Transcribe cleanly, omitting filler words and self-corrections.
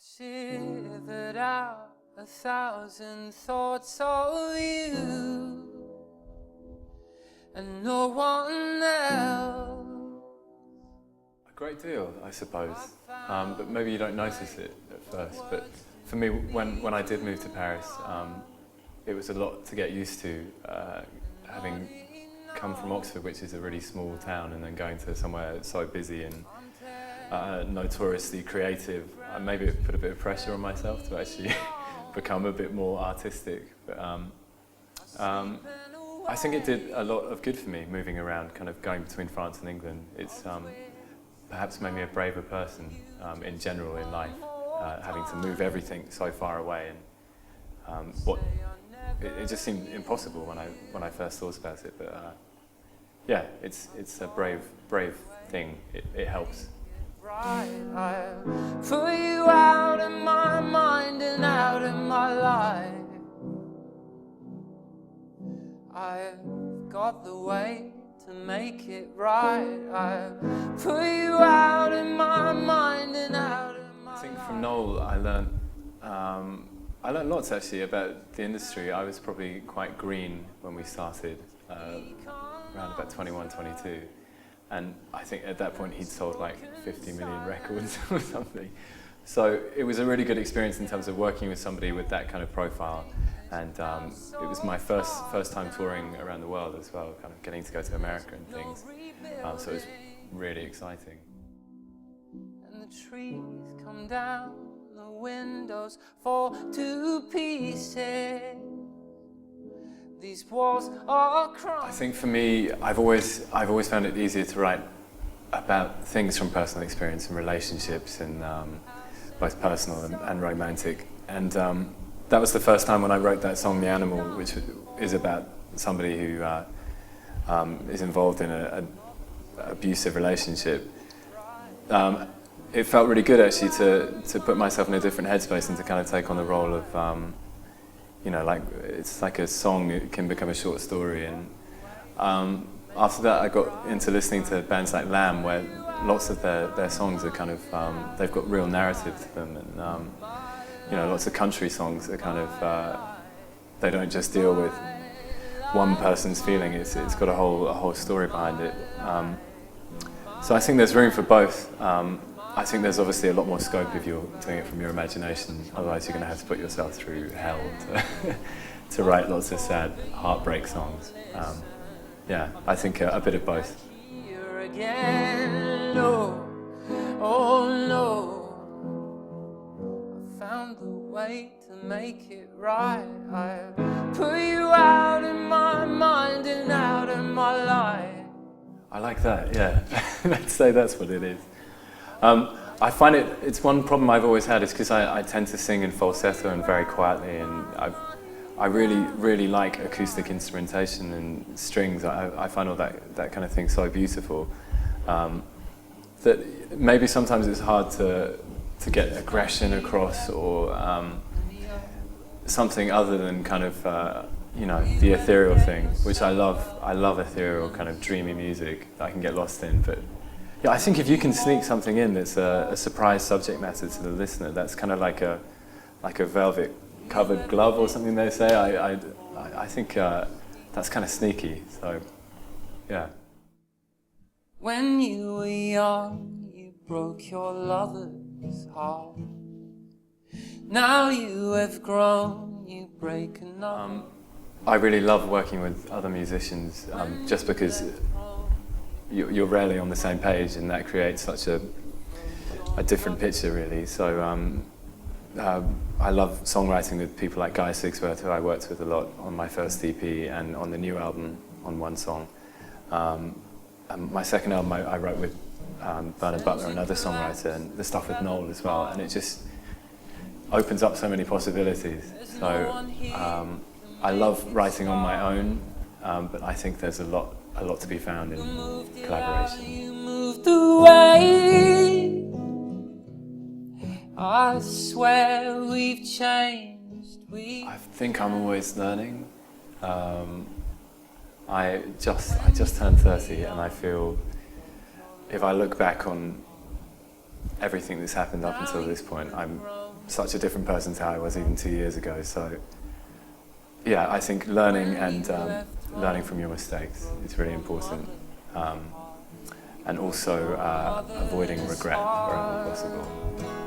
shivered out 1,000 thoughts of you and no one else. A great deal, I suppose, but maybe you don't notice it at first. But for me, when I did move to Paris, it was a lot to get used to, having come from Oxford, which is a really small town, and then going to somewhere so busy and notoriously creative. Maybe it put a bit of pressure on myself to actually become a bit more artistic. But I think it did a lot of good for me, moving around, kind of going between France and England. It's perhaps made me a braver person in general in life, having to move everything so far away. And it just seemed impossible when I first thought about it. But yeah, it's a brave thing. It helps. I put you out of my mind and out of my life. I've got the way to make it right. I've put you out of my mind and out of my life. I think from Noel I learned lots actually about the industry. I was probably quite green when we started, around about 21, 22. And I think at that point he'd sold like 50 million records or something. So it was a really good experience in terms of working with somebody with that kind of profile. And it was my first time touring around the world as well, kind of getting to go to America and things. So it was really exciting. And the trees come down, the windows fall to pieces. These walls are crumbling. I think for me, I've always found it easier to write about things from personal experience and relationships, and both personal and romantic. And that was the first time when I wrote that song, The Animal, which is about somebody who is involved in an abusive relationship. It felt really good actually to put myself in a different headspace and to kind of take on the role of you know, like it's like a song, it can become a short story. And after that I got into listening to bands like Lamb, where lots of their songs are kind of, they've got real narrative to them, and you know, lots of country songs are kind of, they don't just deal with one person's feeling, it's got a whole story behind it. So I think there's room for both. I think there's obviously a lot more scope if you're doing it from your imagination, otherwise you're going to have to put yourself through hell to write lots of sad heartbreak songs. Yeah, I think a bit of both. Again, no, oh no, I found the way to make it right. I put you out of my mind and out of my life. I like that, yeah. Let's say that's what it is. I find it's one problem I've always had is because I tend to sing in falsetto and very quietly, and I really like acoustic instrumentation and strings. I find all that kind of thing so beautiful that maybe sometimes it's hard to get aggression across, or something other than kind of you know, the ethereal thing, which I love. I love ethereal kind of dreamy music that I can get lost in. But yeah, I think if you can sneak something in that's a surprise subject matter to the listener, that's kind of like a velvet covered glove or something they say. I think that's kind of sneaky. So yeah. When you were young, you broke your lover's heart. Now you have grown, you break another. I really love working with other musicians, just because you're rarely on the same page, and that creates such a different picture, really. So I love songwriting with people like Guy Sigsworth, who I worked with a lot on my first EP and on the new album on one song. And my second album I wrote with Bernard Butler, another songwriter, and the stuff with Noel as well, and it just opens up so many possibilities. So I love writing on my own, but I think there's a lot to be found in collaboration. You moved away. I swear we've changed. I think I'm always learning. I just turned 30, and I feel if I look back on everything that's happened up until this point, I'm such a different person to how I was even 2 years ago. So yeah, I think learning and learning from your mistakes is really important, and also avoiding regret wherever possible.